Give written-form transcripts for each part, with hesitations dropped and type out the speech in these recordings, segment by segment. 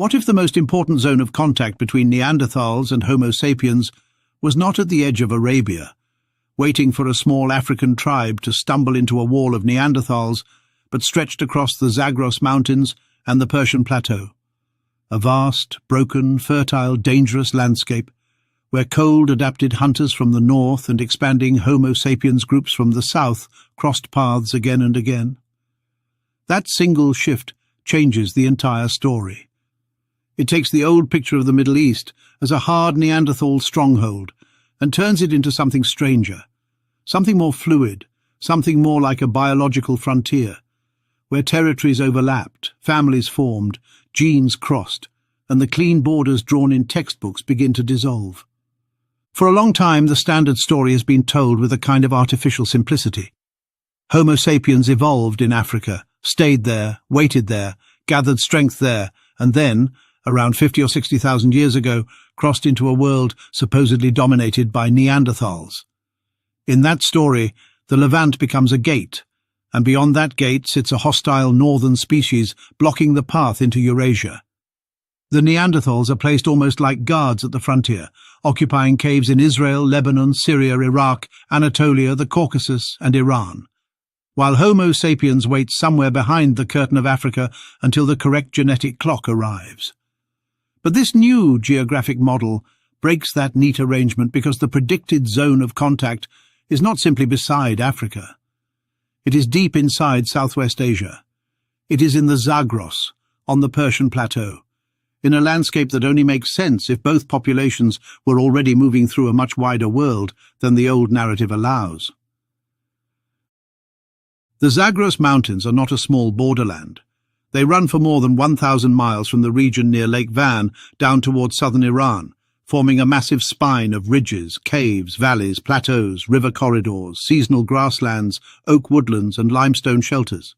What if the most important zone of contact between Neanderthals and Homo sapiens was not at the edge of Arabia, waiting for a small African tribe to stumble into a wall of Neanderthals, but stretched across the Zagros Mountains and the Persian Plateau? A vast, broken, fertile, dangerous landscape, where cold-adapted hunters from the north and expanding Homo sapiens groups from the south crossed paths again and again. That single shift changes the entire story. It takes the old picture of the Middle East as a hard Neanderthal stronghold and turns it into something stranger, something more fluid, something more like a biological frontier, where territories overlapped, families formed, genes crossed, and the clean borders drawn in textbooks begin to dissolve. For a long time, the standard story has been told with a kind of artificial simplicity. Homo sapiens evolved in Africa, stayed there, waited there, gathered strength there, and then, around 50 or 60,000 years ago, crossed into a world supposedly dominated by Neanderthals. In that story, the Levant becomes a gate, and beyond that gate sits a hostile northern species blocking the path into Eurasia. The Neanderthals are placed almost like guards at the frontier, occupying caves in Israel, Lebanon, Syria, Iraq, Anatolia, the Caucasus, and Iran, while Homo sapiens waits somewhere behind the curtain of Africa until the correct genetic clock arrives. But this new geographic model breaks that neat arrangement because the predicted zone of contact is not simply beside Africa. It is deep inside Southwest Asia. It is in the Zagros, on the Persian Plateau, in a landscape that only makes sense if both populations were already moving through a much wider world than the old narrative allows. The Zagros Mountains are not a small borderland. They run for more than 1,000 miles from the region near Lake Van down towards southern Iran, forming a massive spine of ridges, caves, valleys, plateaus, river corridors, seasonal grasslands, oak woodlands, and limestone shelters.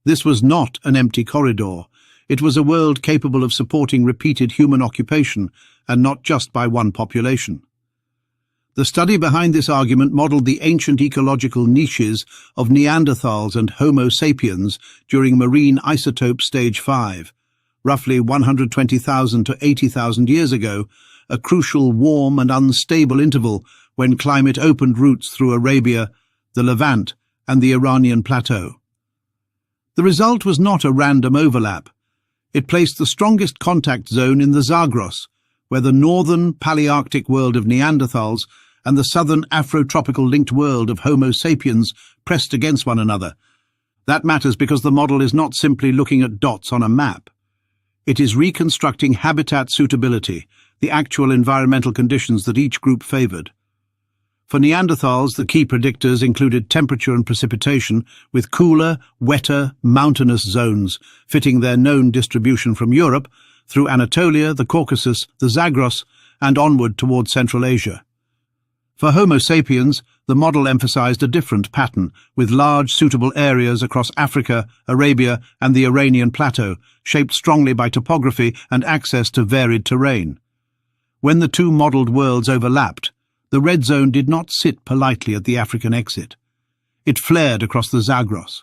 This was not an empty corridor. It was a world capable of supporting repeated human occupation, and not just by one population. The study behind this argument modelled the ancient ecological niches of Neanderthals and Homo sapiens during marine isotope stage 5, roughly 120,000 to 80,000 years ago, a crucial warm and unstable interval when climate opened routes through Arabia, the Levant, and the Iranian plateau. The result was not a random overlap. It placed the strongest contact zone in the Zagros, where the northern Palearctic world of Neanderthals and the southern Afrotropical linked world of Homo sapiens pressed against one another. That matters because the model is not simply looking at dots on a map. It is reconstructing habitat suitability, the actual environmental conditions that each group favoured. For Neanderthals, the key predictors included temperature and precipitation, with cooler, wetter, mountainous zones fitting their known distribution from Europe through Anatolia, the Caucasus, the Zagros, and onward towards Central Asia. For Homo sapiens, the model emphasized a different pattern, with large suitable areas across Africa, Arabia, and the Iranian plateau, shaped strongly by topography and access to varied terrain. When the two modelled worlds overlapped, the red zone did not sit politely at the African exit. It flared across the Zagros.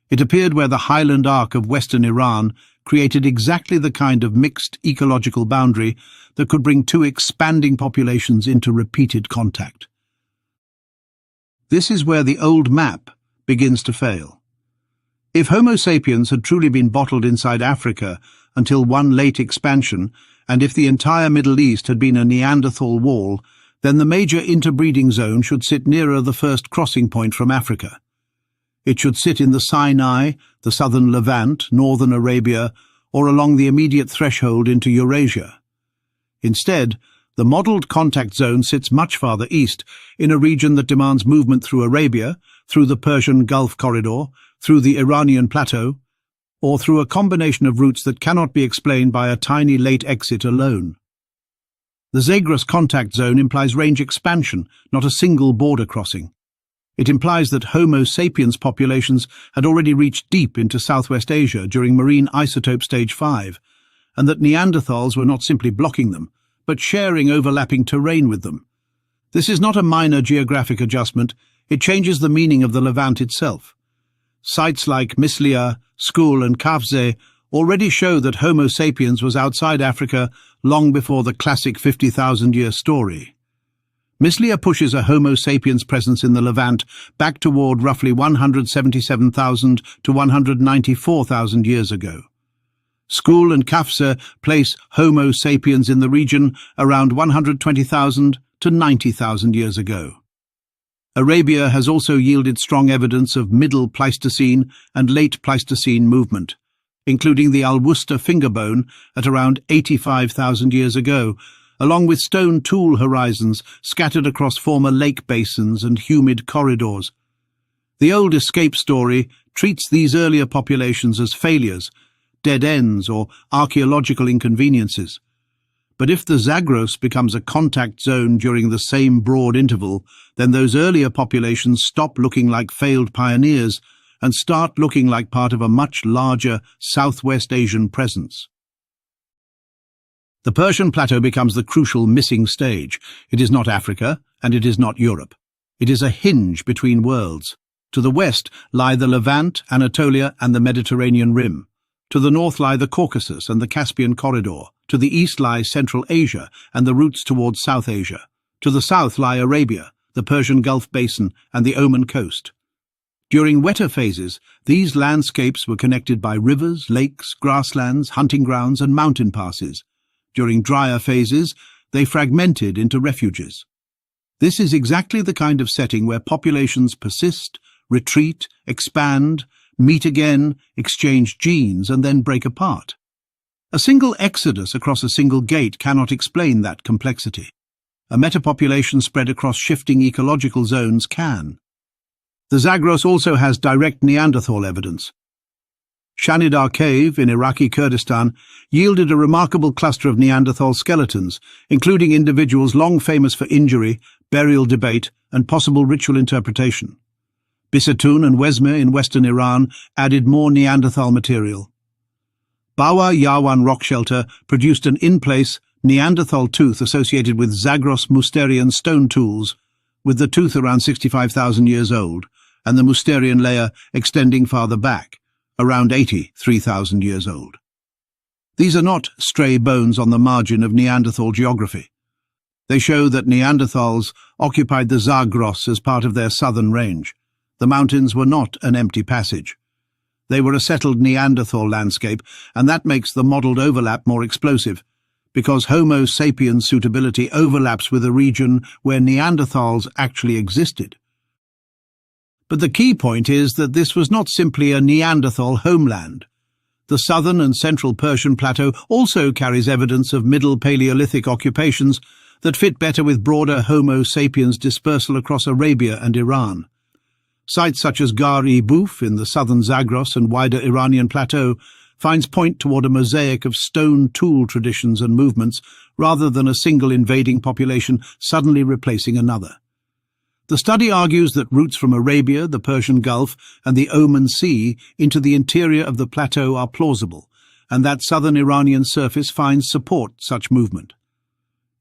It appeared where the highland arc of western Iran created exactly the kind of mixed ecological boundary that could bring two expanding populations into repeated contact. This is where the old map begins to fail. If Homo sapiens had truly been bottled inside Africa until one late expansion, and if the entire Middle East had been a Neanderthal wall, then the major interbreeding zone should sit nearer the first crossing point from Africa. It should sit in the Sinai, the southern Levant, northern Arabia, or along the immediate threshold into Eurasia. Instead, the modelled contact zone sits much farther east, in a region that demands movement through Arabia, through the Persian Gulf corridor, through the Iranian plateau, or through a combination of routes that cannot be explained by a tiny late exit alone. The Zagros contact zone implies range expansion, not a single border crossing. It implies that Homo sapiens populations had already reached deep into Southwest Asia during marine isotope stage 5, and that Neanderthals were not simply blocking them, but sharing overlapping terrain with them. This is not a minor geographic adjustment, it changes the meaning of the Levant itself. Sites like Mislia, Skul and Kafze already show that Homo sapiens was outside Africa long before the classic 50,000-year story. Mislia pushes a Homo sapiens presence in the Levant back toward roughly 177,000 to 194,000 years ago. School and Kafsa place Homo sapiens in the region around 120,000 to 90,000 years ago. Arabia has also yielded strong evidence of Middle Pleistocene and Late Pleistocene movement, including the Al-Wusta finger bone at around 85,000 years ago, along with stone tool horizons scattered across former lake basins and humid corridors. The old escape story treats these earlier populations as failures, dead ends, or archaeological inconveniences. But if the Zagros becomes a contact zone during the same broad interval, then those earlier populations stop looking like failed pioneers and start looking like part of a much larger Southwest Asian presence. The Persian Plateau becomes the crucial missing stage. It is not Africa, and it is not Europe. It is a hinge between worlds. To the west lie the Levant, Anatolia, and the Mediterranean Rim. To the north lie the Caucasus and the Caspian Corridor. To the east lies Central Asia and the routes towards South Asia. To the south lie Arabia, the Persian Gulf Basin, and the Oman coast. During wetter phases, these landscapes were connected by rivers, lakes, grasslands, hunting grounds, and mountain passes. During drier phases, they fragmented into refuges. This is exactly the kind of setting where populations persist, retreat, expand, meet again, exchange genes, and then break apart. A single exodus across a single gate cannot explain that complexity. A metapopulation spread across shifting ecological zones can. The Zagros also has direct Neanderthal evidence. Shanidar Cave in Iraqi Kurdistan yielded a remarkable cluster of Neanderthal skeletons, including individuals long famous for injury, burial debate, and possible ritual interpretation. Bisatun and Wezmir in western Iran added more Neanderthal material. Bawa Yawan rock shelter produced an in-place Neanderthal tooth associated with Zagros Mousterian stone tools, with the tooth around 65,000 years old, and the Mousterian layer extending farther back, around 83,000 years old. These are not stray bones on the margin of Neanderthal geography. They show that Neanderthals occupied the Zagros as part of their southern range. The mountains were not an empty passage. They were a settled Neanderthal landscape, and that makes the modelled overlap more explosive, because Homo sapiens suitability overlaps with a region where Neanderthals actually existed. But the key point is that this was not simply a Neanderthal homeland. The southern and central Persian Plateau also carries evidence of Middle Paleolithic occupations that fit better with broader Homo sapiens dispersal across Arabia and Iran. Sites such as Gar-e-Bouf in the southern Zagros and wider Iranian plateau finds point toward a mosaic of stone tool traditions and movements rather than a single invading population suddenly replacing another. The study argues that routes from Arabia, the Persian Gulf, and the Oman Sea into the interior of the plateau are plausible, and that southern Iranian surface finds support such movement.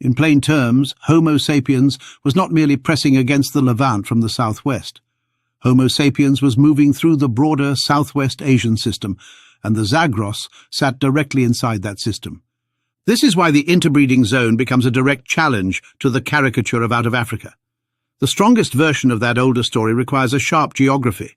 In plain terms, Homo sapiens was not merely pressing against the Levant from the southwest. Homo sapiens was moving through the broader Southwest Asian system, and the Zagros sat directly inside that system. This is why the interbreeding zone becomes a direct challenge to the caricature of out of Africa. The strongest version of that older story requires a sharp geography.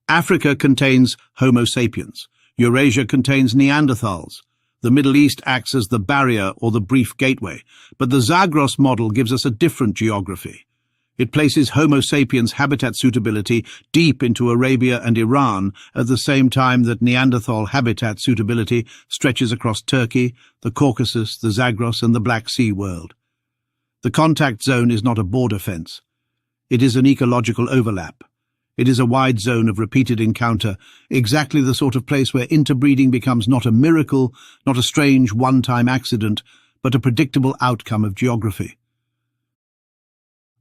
Africa contains Homo sapiens. Eurasia contains Neanderthals. The Middle East acts as the barrier or the brief gateway, but the Zagros model gives us a different geography. It places Homo sapiens habitat suitability deep into Arabia and Iran at the same time that Neanderthal habitat suitability stretches across Turkey, the Caucasus, the Zagros, and the Black Sea world. The contact zone is not a border fence. It is an ecological overlap. It is a wide zone of repeated encounter, exactly the sort of place where interbreeding becomes not a miracle, not a strange one-time accident, but a predictable outcome of geography.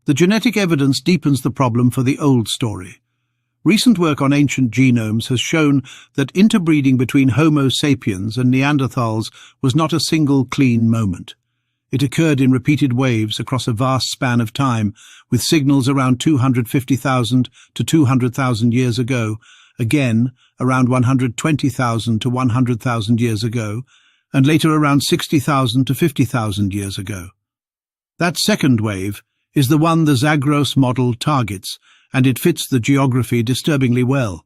The genetic evidence deepens the problem for the old story. Recent work on ancient genomes has shown that interbreeding between Homo sapiens and Neanderthals was not a single clean moment. It occurred in repeated waves across a vast span of time, with signals around 250,000 to 200,000 years ago, again around 120,000 to 100,000 years ago, and later around 60,000 to 50,000 years ago. That second wave is the one the Zagros model targets, and it fits the geography disturbingly well.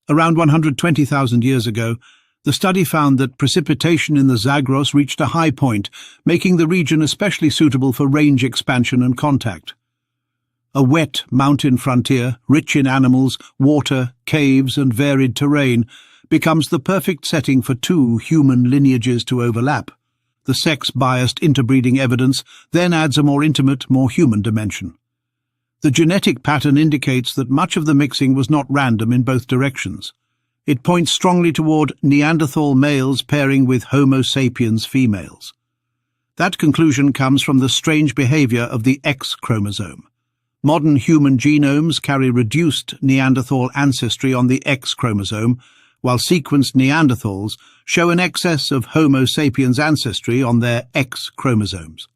Around 120,000 years ago, the study found that precipitation in the Zagros reached a high point, making the region especially suitable for range expansion and contact. A wet mountain frontier, rich in animals, water, caves, and varied terrain, becomes the perfect setting for two human lineages to overlap. The sex-biased interbreeding evidence then adds a more intimate, more human dimension. The genetic pattern indicates that much of the mixing was not random in both directions. It points strongly toward Neanderthal males pairing with Homo sapiens females. That conclusion comes from the strange behavior of the X chromosome. Modern human genomes carry reduced Neanderthal ancestry on the X chromosome, while sequenced Neanderthals show an excess of Homo sapiens ancestry on their X chromosomes.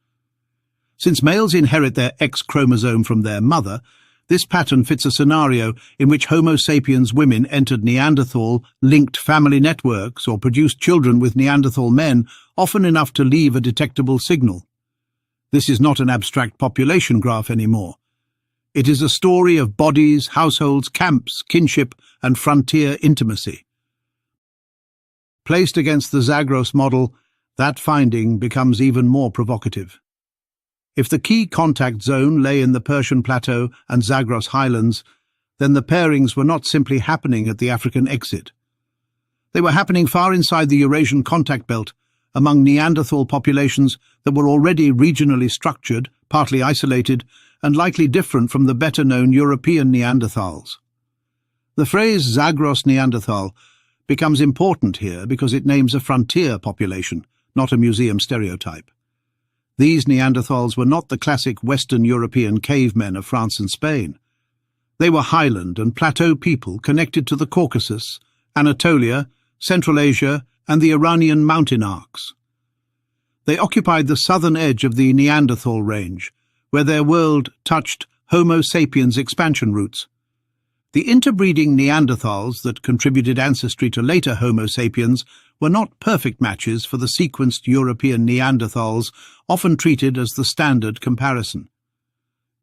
Since males inherit their X chromosome from their mother, this pattern fits a scenario in which Homo sapiens women entered Neanderthal-linked family networks or produced children with Neanderthal men, often enough to leave a detectable signal. This is not an abstract population graph anymore. It is a story of bodies, households, camps, kinship, and frontier intimacy. Placed against the Zagros model, that finding becomes even more provocative. If the key contact zone lay in the Persian Plateau and Zagros highlands, then the pairings were not simply happening at the African exit. They were happening far inside the Eurasian contact belt, among Neanderthal populations that were already regionally structured, partly isolated, and likely different from the better-known European Neanderthals. The phrase Zagros Neanderthal becomes important here because it names a frontier population, not a museum stereotype. These Neanderthals were not the classic Western European cavemen of France and Spain. They were highland and plateau people connected to the Caucasus, Anatolia, Central Asia, and the Iranian mountain arcs. They occupied the southern edge of the Neanderthal range, where their world touched Homo sapiens expansion routes. The interbreeding Neanderthals that contributed ancestry to later Homo sapiens were not perfect matches for the sequenced European Neanderthals, often treated as the standard comparison.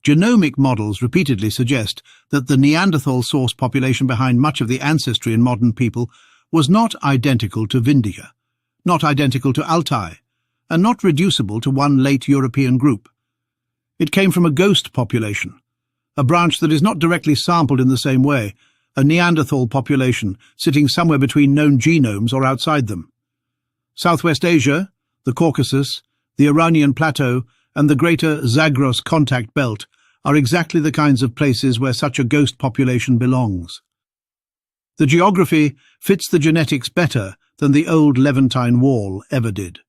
Genomic models repeatedly suggest that the Neanderthal source population behind much of the ancestry in modern people was not identical to Vindhya, not identical to Altai, and not reducible to one late European group. It came from a ghost population, a branch that is not directly sampled in the same way, a Neanderthal population sitting somewhere between known genomes or outside them. Southwest Asia, the Caucasus, the Iranian Plateau, and the greater Zagros contact belt are exactly the kinds of places where such a ghost population belongs. The geography fits the genetics better than the old Levantine wall ever did.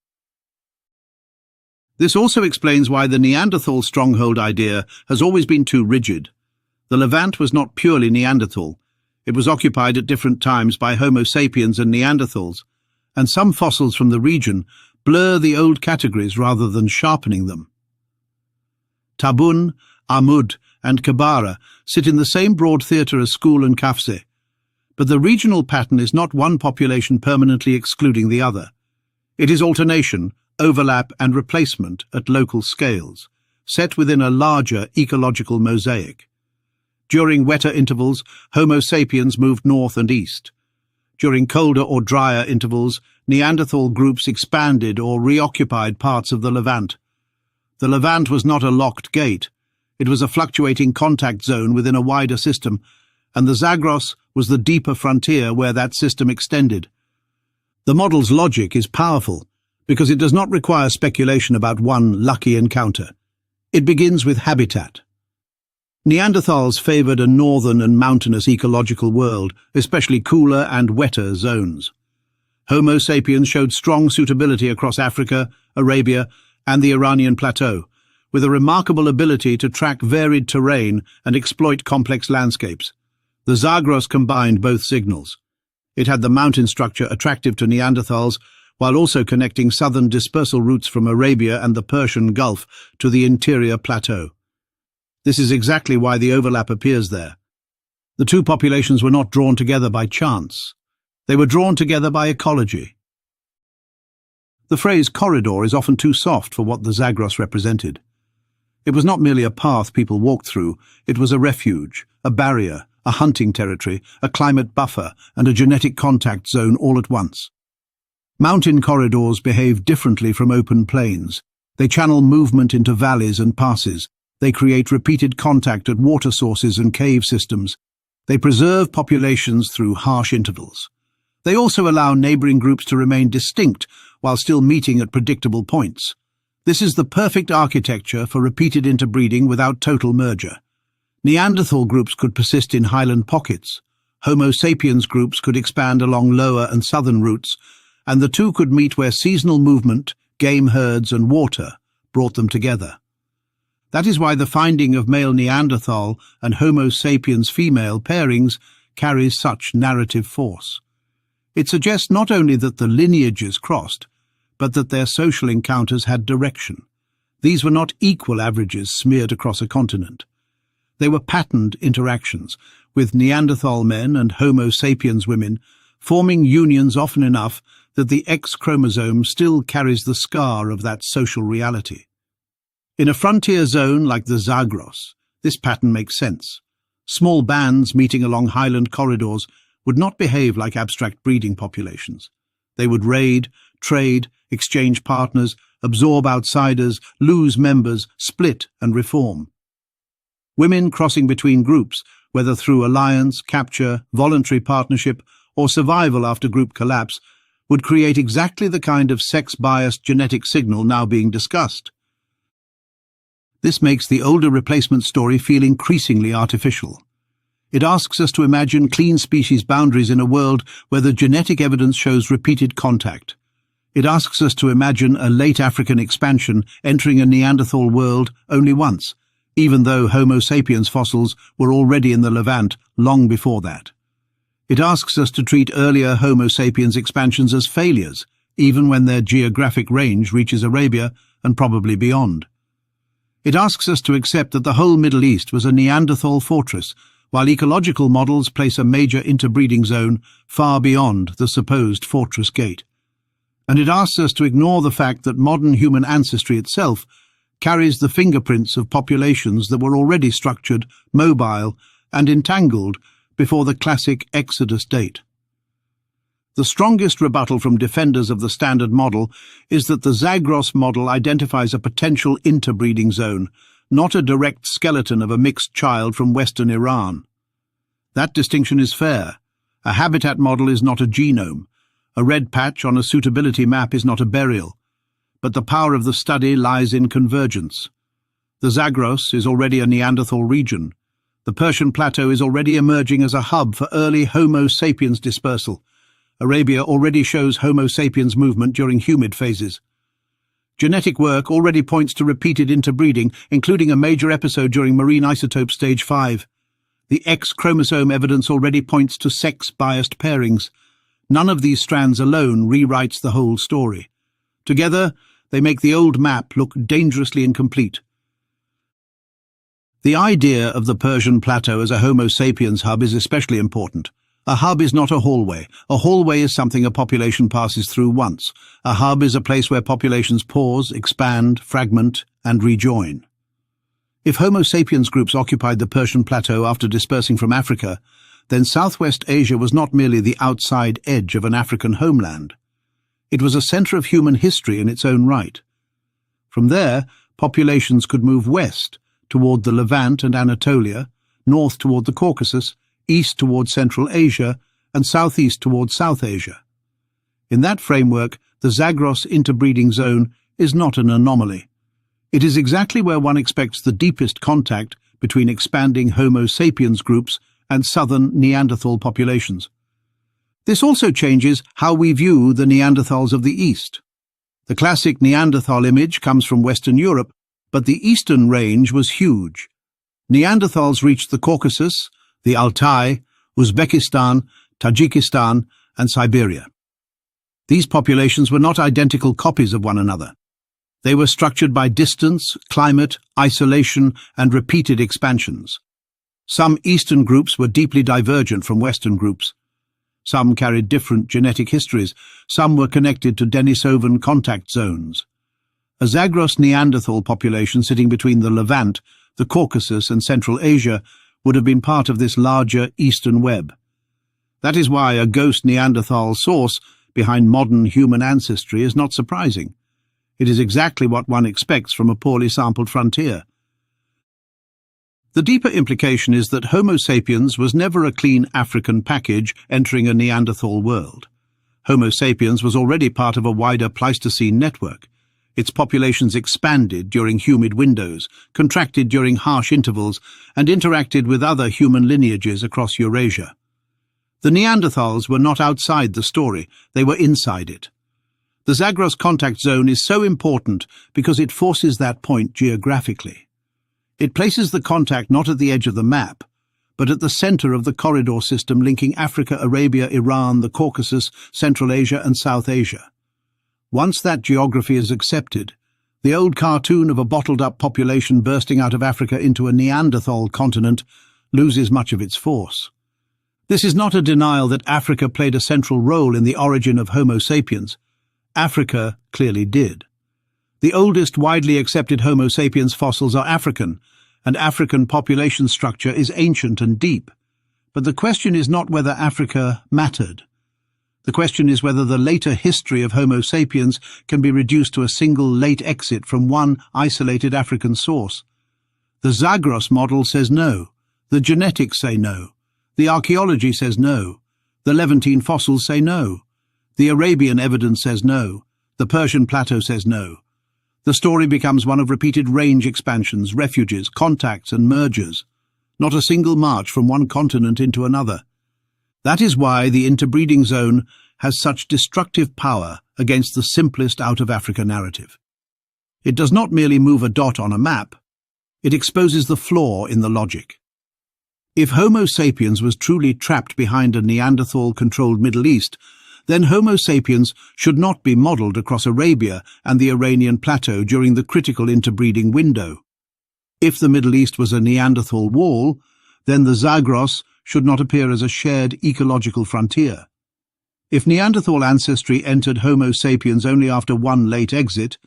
This also explains why the Neanderthal stronghold idea has always been too rigid. The Levant was not purely Neanderthal. It was occupied at different times by Homo sapiens and Neanderthals, and some fossils from the region blur the old categories rather than sharpening them. Tabun, Amud, and Kabara sit in the same broad theatre as School and Kafse, but the regional pattern is not one population permanently excluding the other. It is alternation, overlap and replacement at local scales, set within a larger ecological mosaic. During wetter intervals, Homo sapiens moved north and east. During colder or drier intervals, Neanderthal groups expanded or reoccupied parts of the Levant. The Levant was not a locked gate. It was a fluctuating contact zone within a wider system, and the Zagros was the deeper frontier where that system extended. The model's logic is powerful because it does not require speculation about one lucky encounter. It begins with habitat. Neanderthals favoured a northern and mountainous ecological world, especially cooler and wetter zones. Homo sapiens showed strong suitability across Africa, Arabia, and the Iranian Plateau, with a remarkable ability to track varied terrain and exploit complex landscapes. The Zagros combined both signals. It had the mountain structure attractive to Neanderthals, while also connecting southern dispersal routes from Arabia and the Persian Gulf to the interior plateau. This is exactly why the overlap appears there. The two populations were not drawn together by chance. They were drawn together by ecology. The phrase corridor is often too soft for what the Zagros represented. It was not merely a path people walked through, it was a refuge, a barrier, a hunting territory, a climate buffer, and a genetic contact zone all at once. Mountain corridors behave differently from open plains. They channel movement into valleys and passes. They create repeated contact at water sources and cave systems. They preserve populations through harsh intervals. They also allow neighboring groups to remain distinct while still meeting at predictable points. This is the perfect architecture for repeated interbreeding without total merger. Neanderthal groups could persist in highland pockets. Homo sapiens groups could expand along lower and southern routes, and the two could meet where seasonal movement, game herds and water brought them together. That is why the finding of male Neanderthal and Homo sapiens female pairings carries such narrative force. It suggests not only that the lineages crossed, but that their social encounters had direction. These were not equal averages smeared across a continent. They were patterned interactions, with Neanderthal men and Homo sapiens women forming unions often enough that the X chromosome still carries the scar of that social reality. In a frontier zone like the Zagros, this pattern makes sense. Small bands meeting along highland corridors would not behave like abstract breeding populations. They would raid, trade, exchange partners, absorb outsiders, lose members, split and reform. Women crossing between groups, whether through alliance, capture, voluntary partnership, or survival after group collapse, would create exactly the kind of sex-biased genetic signal now being discussed. This makes the older replacement story feel increasingly artificial. It asks us to imagine clean species boundaries in a world where the genetic evidence shows repeated contact. It asks us to imagine a late African expansion entering a Neanderthal world only once, even though Homo sapiens fossils were already in the Levant long before that. It asks us to treat earlier Homo sapiens expansions as failures, even when their geographic range reaches Arabia and probably beyond. It asks us to accept that the whole Middle East was a Neanderthal fortress, while ecological models place a major interbreeding zone far beyond the supposed fortress gate. And it asks us to ignore the fact that modern human ancestry itself carries the fingerprints of populations that were already structured, mobile, and entangled before the classic Exodus date. The strongest rebuttal from defenders of the standard model is that the Zagros model identifies a potential interbreeding zone, not a direct skeleton of a mixed child from western Iran. That distinction is fair. A habitat model is not a genome. A red patch on a suitability map is not a burial. But the power of the study lies in convergence. The Zagros is already a Neanderthal region. The Persian Plateau is already emerging as a hub for early Homo sapiens dispersal. Arabia already shows Homo sapiens movement during humid phases. Genetic work already points to repeated interbreeding, including a major episode during marine isotope stage 5. The X chromosome evidence already points to sex-biased pairings. None of these strands alone rewrites the whole story. Together, they make the old map look dangerously incomplete. The idea of the Persian Plateau as a Homo sapiens hub is especially important. A hub is not a hallway. A hallway is something a population passes through once. A hub is a place where populations pause, expand, fragment, and rejoin. If Homo sapiens groups occupied the Persian Plateau after dispersing from Africa, then Southwest Asia was not merely the outside edge of an African homeland. It was a center of human history in its own right. From there, populations could move west toward the Levant and Anatolia, north toward the Caucasus, east toward Central Asia, and southeast toward South Asia. In that framework, the Zagros interbreeding zone is not an anomaly. It is exactly where one expects the deepest contact between expanding Homo sapiens groups and southern Neanderthal populations. This also changes how we view the Neanderthals of the East. The classic Neanderthal image comes from Western Europe, but the eastern range was huge. Neanderthals reached the Caucasus, the Altai, Uzbekistan, Tajikistan, and Siberia. These populations were not identical copies of one another. They were structured by distance, climate, isolation, and repeated expansions. Some Eastern groups were deeply divergent from Western groups. Some carried different genetic histories, some were connected to Denisovan contact zones. A Zagros Neanderthal population sitting between the Levant, the Caucasus and Central Asia would have been part of this larger Eastern web. That is why a ghost Neanderthal source behind modern human ancestry is not surprising. It is exactly what one expects from a poorly sampled frontier. The deeper implication is that Homo sapiens was never a clean African package entering a Neanderthal world. Homo sapiens was already part of a wider Pleistocene network. Its populations expanded during humid windows, contracted during harsh intervals, and interacted with other human lineages across Eurasia. The Neanderthals were not outside the story, they were inside it. The Zagros contact zone is so important because it forces that point geographically. It places the contact not at the edge of the map, but at the center of the corridor system linking Africa, Arabia, Iran, the Caucasus, Central Asia and South Asia. Once that geography is accepted, the old cartoon of a bottled-up population bursting out of Africa into a Neanderthal continent loses much of its force. This is not a denial that Africa played a central role in the origin of Homo sapiens. Africa clearly did. The oldest widely accepted Homo sapiens fossils are African, and African population structure is ancient and deep. But the question is not whether Africa mattered. The question is whether the later history of Homo sapiens can be reduced to a single late exit from one isolated African source. The Zagros model says no. The genetics say no. The archaeology says no. The Levantine fossils say no. The Arabian evidence says no. The Persian Plateau says no. The story becomes one of repeated range expansions, refuges, contacts and mergers, not a single march from one continent into another. That is why the interbreeding zone has such destructive power against the simplest out-of-Africa narrative. It does not merely move a dot on a map, it exposes the flaw in the logic. If Homo sapiens was truly trapped behind a Neanderthal-controlled Middle East, then Homo sapiens should not be modelled across Arabia and the Iranian plateau during the critical interbreeding window. If the Middle East was a Neanderthal wall, then the Zagros should not appear as a shared ecological frontier. If Neanderthal ancestry entered Homo sapiens only after one late exit,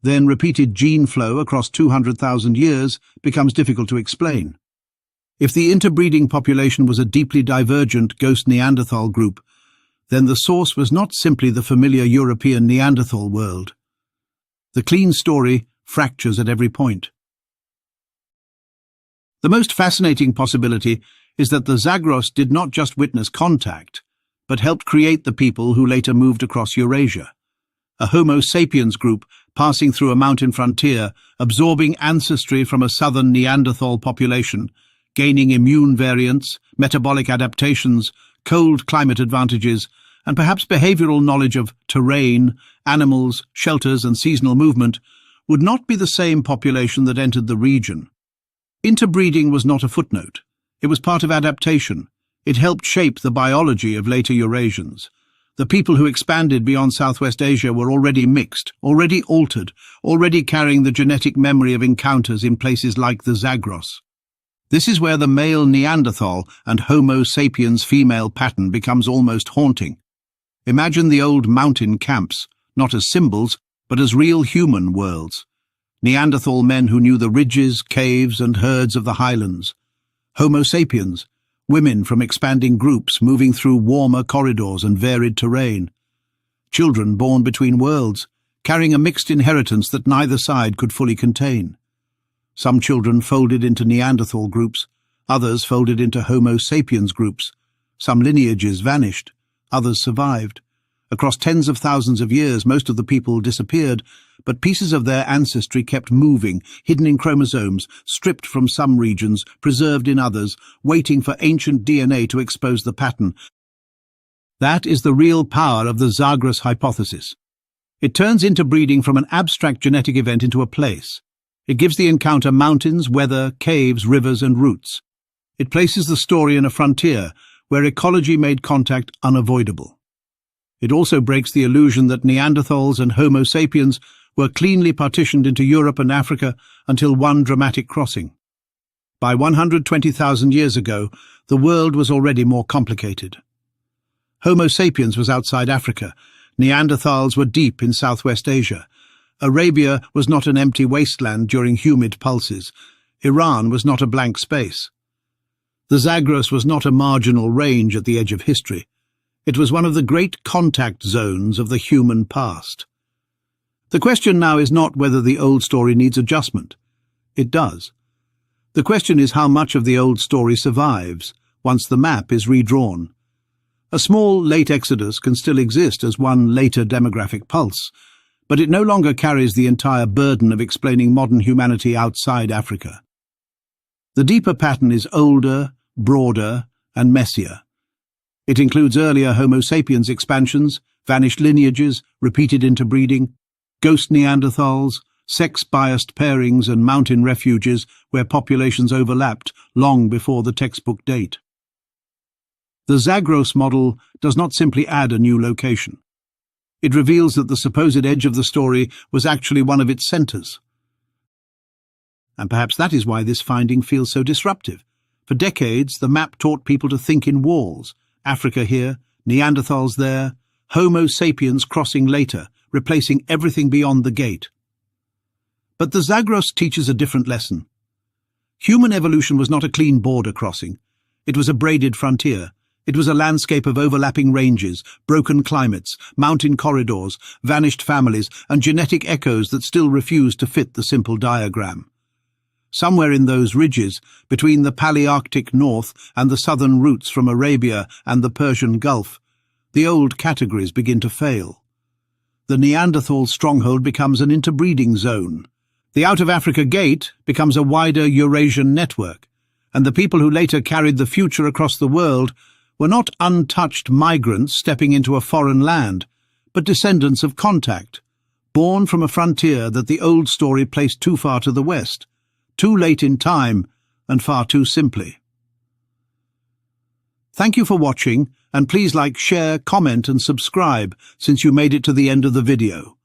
then repeated gene flow across 200,000 years becomes difficult to explain. If the interbreeding population was a deeply divergent ghost Neanderthal group, then the source was not simply the familiar European Neanderthal world. The clean story fractures at every point. The most fascinating possibility is that the Zagros did not just witness contact, but helped create the people who later moved across Eurasia. A Homo sapiens group passing through a mountain frontier, absorbing ancestry from a southern Neanderthal population, gaining immune variants, metabolic adaptations, cold climate advantages, and perhaps behavioral knowledge of terrain, animals, shelters and seasonal movement, would not be the same population that entered the region. Interbreeding was not a footnote. It was part of adaptation. It helped shape the biology of later Eurasians. The people who expanded beyond Southwest Asia were already mixed, already altered, already carrying the genetic memory of encounters in places like the Zagros. This is where the male Neanderthal and Homo sapiens female pattern becomes almost haunting. Imagine the old mountain camps, not as symbols, but as real human worlds. Neanderthal men who knew the ridges, caves and herds of the highlands. Homo sapiens, women from expanding groups moving through warmer corridors and varied terrain. Children born between worlds, carrying a mixed inheritance that neither side could fully contain. Some children folded into Neanderthal groups, others folded into Homo sapiens groups. Some lineages vanished, others survived. Across tens of thousands of years, most of the people disappeared, but pieces of their ancestry kept moving, hidden in chromosomes, stripped from some regions, preserved in others, waiting for ancient DNA to expose the pattern. That is the real power of the Zagros hypothesis. It turns interbreeding from an abstract genetic event into a place. It gives the encounter mountains, weather, caves, rivers and roots. It places the story in a frontier where ecology made contact unavoidable. It also breaks the illusion that Neanderthals and Homo sapiens were cleanly partitioned into Europe and Africa until one dramatic crossing. By 120,000 years ago, the world was already more complicated. Homo sapiens was outside Africa. Neanderthals were deep in Southwest Asia. Arabia was not an empty wasteland during humid pulses. Iran was not a blank space. The Zagros was not a marginal range at the edge of history. It was one of the great contact zones of the human past. The question now is not whether the old story needs adjustment. It does. The question is how much of the old story survives once the map is redrawn. A small late exodus can still exist as one later demographic pulse, but it no longer carries the entire burden of explaining modern humanity outside Africa. The deeper pattern is older, broader, and messier. It includes earlier Homo sapiens expansions, vanished lineages, repeated interbreeding, ghost Neanderthals, sex-biased pairings and mountain refuges where populations overlapped long before the textbook date. The Zagros model does not simply add a new location. It reveals that the supposed edge of the story was actually one of its centers. And perhaps that is why this finding feels so disruptive. For decades, the map taught people to think in walls. Africa here, Neanderthals there, Homo sapiens crossing later, replacing everything beyond the gate. But the Zagros teaches a different lesson. Human evolution was not a clean border crossing. It was a braided frontier. It was a landscape of overlapping ranges, broken climates, mountain corridors, vanished families, and genetic echoes that still refused to fit the simple diagram. Somewhere in those ridges, between the Palearctic north and the southern routes from Arabia and the Persian Gulf, the old categories begin to fail. The Neanderthal stronghold becomes an interbreeding zone. The out-of-Africa gate becomes a wider Eurasian network, and the people who later carried the future across the world were not untouched migrants stepping into a foreign land, but descendants of contact, born from a frontier that the old story placed too far to the west, too late in time, and far too simply. Thank you for watching, and please like, share, comment and subscribe since you made it to the end of the video.